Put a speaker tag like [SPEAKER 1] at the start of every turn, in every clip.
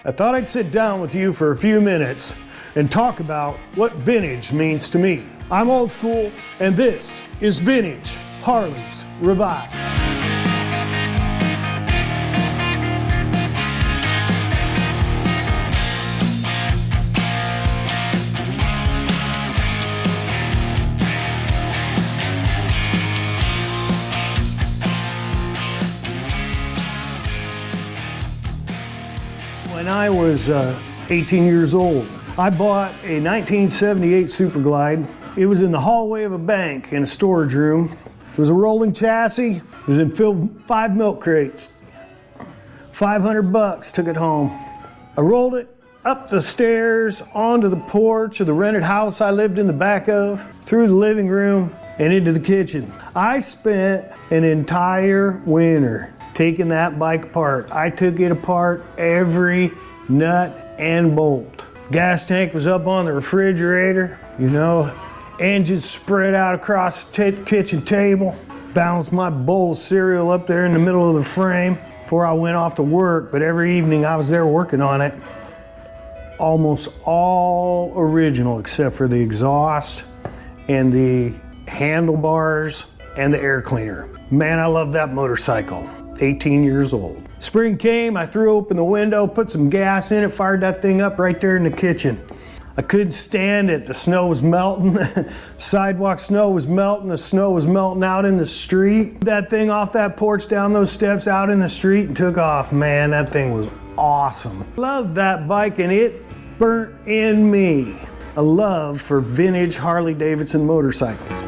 [SPEAKER 1] I thought I'd sit down with you for a few minutes and talk about what vintage means to me. I'm old school, and this is Vintage Harleys Revived. When I was 18 years old, I bought a 1978 Super Glide. It was in the hallway of a bank in a storage room. It was a rolling chassis. It was filled 5 milk crates. $500, took it home. I rolled it up the stairs, onto the porch of the rented house I lived in the back of, through the living room, and into the kitchen. I spent an entire winter taking that bike apart. I took it apart every nut and bolt. Gas tank was up on the refrigerator, you know, engine spread out across the kitchen table. Balanced my bowl of cereal up there in the middle of the frame before I went off to work, but every evening I was there working on it. Almost all original except for the exhaust and the handlebars and the air cleaner. Man, I love that motorcycle. 18 years old. Spring came, I threw open the window, put some gas in it, fired that thing up right there in the kitchen. I couldn't stand it. The snow was melting. Sidewalk snow was melting. The snow was melting out in the street. That thing off that porch, down those steps, out in the street, and took off. Man, that thing was awesome. Loved that bike, and it burnt in me a love for vintage Harley-Davidson motorcycles.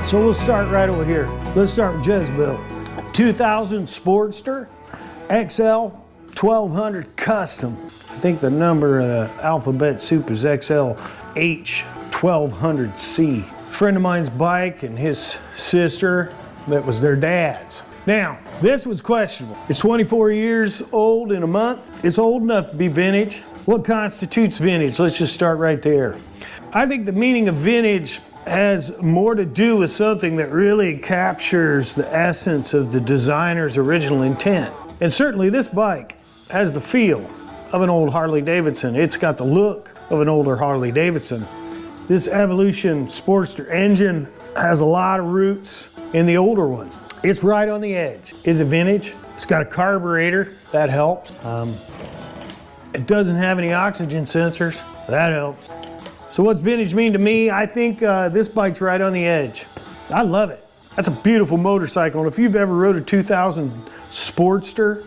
[SPEAKER 1] So we'll start right over here. Let's start with Jezebel. 2000 Sportster, XL 1200 Custom. I think the number of the alphabet soup is XLH 1200C. Friend of mine's bike and his sister, that was their dad's. Now, this was questionable. It's 24 years old in a month. It's old enough to be vintage. What constitutes vintage? Let's just start right there. I think the meaning of vintage has more to do with something that really captures the essence of the designer's original intent. And certainly this bike has the feel of an old Harley-Davidson. It's got the look of an older Harley-Davidson. This Evolution Sportster engine has a lot of roots in the older ones. It's right on the edge. Is it vintage? It's got a carburetor. That helps. It doesn't have any oxygen sensors. That helps. So what's vintage mean to me? I think this bike's right on the edge. I love it. That's a beautiful motorcycle. And if you've ever rode a 2000 Sportster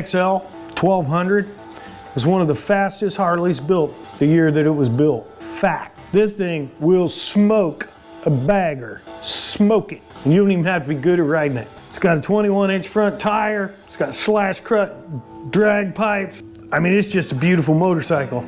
[SPEAKER 1] XL 1200, it was one of the fastest Harleys built the year that it was built. Fact. This thing will smoke a bagger. Smoke it. And you don't even have to be good at riding it. It's got a 21-inch front tire. It's got slash cut drag pipes. I mean, it's just a beautiful motorcycle.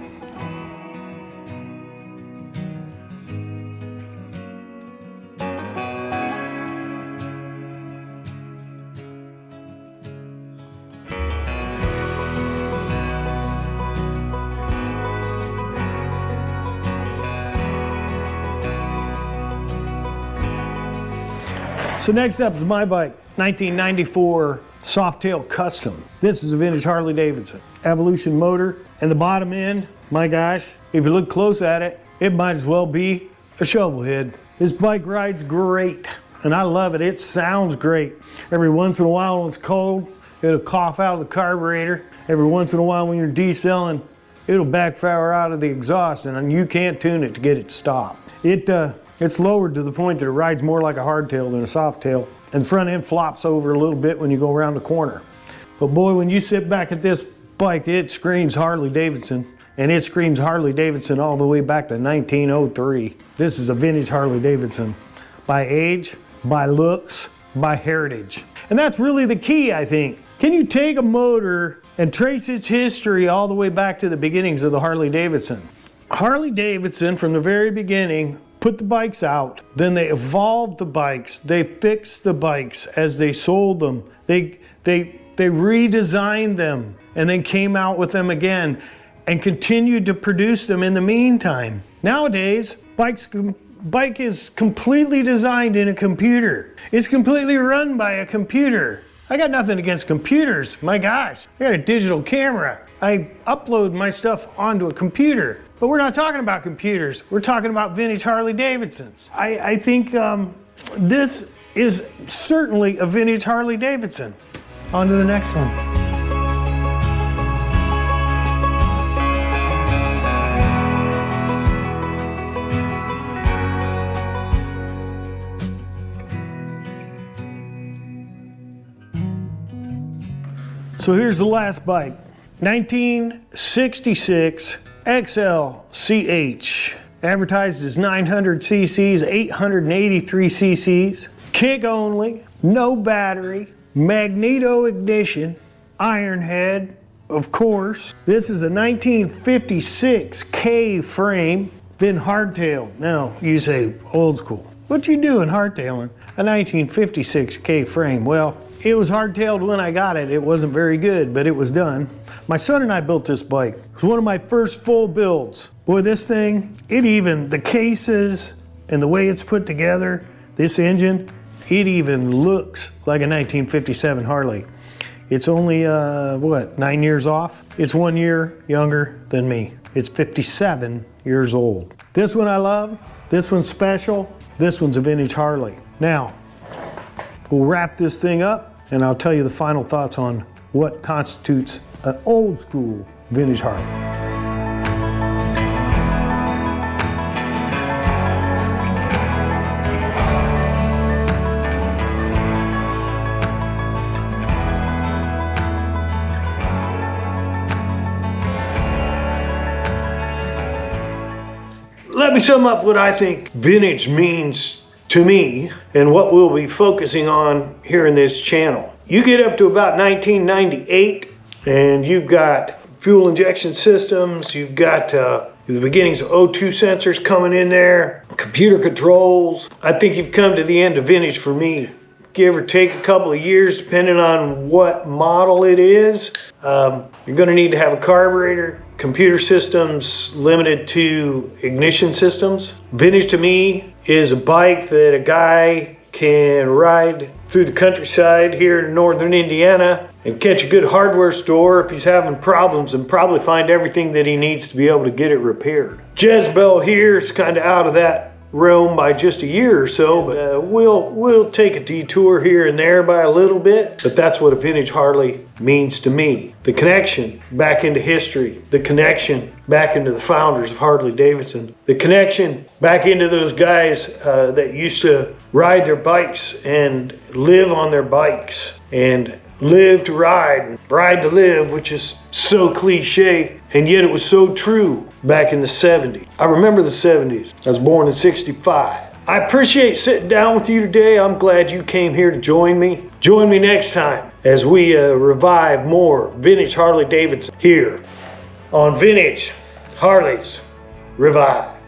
[SPEAKER 1] So next up is my bike, 1994 Softail Custom. This is a vintage Harley-Davidson. Evolution motor, and the bottom end, my gosh, if you look close at it, it might as well be a shovel head. This bike rides great, and I love it. It sounds great. Every once in a while when it's cold, it'll cough out of the carburetor. Every once in a while when you're decelling, it'll backfire out of the exhaust, and you can't tune it to get it to stop. It's lowered to the point that it rides more like a hardtail than a softail, and the front end flops over a little bit when you go around the corner. But boy, when you sit back at this bike, it screams Harley-Davidson, and it screams Harley-Davidson all the way back to 1903. This is a vintage Harley-Davidson by age, by looks, by heritage. And that's really the key, I think. Can you take a motor and trace its history all the way back to the beginnings of the Harley-Davidson? Harley-Davidson, from the very beginning, put the bikes out, then they evolved the bikes, they fixed the bikes as they sold them, they redesigned them, and then came out with them again. and continued to produce them in the meantime. Nowadays, bike is completely designed in a computer. It's completely run by a computer. I got nothing against computers. My gosh, I got a digital camera. I upload my stuff onto a computer. But we're not talking about computers. We're talking about vintage Harley-Davidsons. I think this is certainly a vintage Harley-Davidson. On to the next one. So here's the last bike. 1966 XLCH. Advertised as 900 cc's, 883 cc's. Kick only, no battery, magneto ignition, iron head, of course. This is a 1956 K frame, been hardtailed. Now, you say old school. What you doing hardtailing a 1956 K frame? Well, it was hardtailed when I got it. It wasn't very good, but it was done. My son and I built this bike. It was one of my first full builds. Boy, this thing, the cases and the way it's put together, this engine, it even looks like a 1957 Harley. It's only, 9 years off? It's 1 year younger than me. It's 57 years old. This one I love. This one's special. This one's a vintage Harley. Now, we'll wrap this thing up and I'll tell you the final thoughts on what constitutes an old school vintage Harley. Let me sum up what I think vintage means to me and what we'll be focusing on here in this channel. You get up to about 1998 and you've got fuel injection systems, you've got the beginnings of O2 sensors coming in there, computer controls. I think you've come to the end of vintage for me. Give or take a couple of years depending on what model it is. You're going to need to have a carburetor, computer systems limited to ignition systems. Vintage to me is a bike that a guy can ride through the countryside here in northern Indiana and catch a good hardware store if he's having problems and probably find everything that he needs to be able to get it repaired. Jezebel here is kind of out of that realm by just a year or so, but we'll take a detour here and there by a little bit, but that's what a vintage Harley means to me. The connection back into history, the connection back into the founders of Harley-Davidson, the connection back into those guys that used to ride their bikes and live on their bikes and live to ride and ride to live, which is so cliche, and yet it was so true back in the 70s. I remember the 70s. I was born in 65. I appreciate sitting down with you today. I'm glad you came here to join me. Join me next time as we revive more vintage Harley-Davidson here on Vintage Harleys Revive.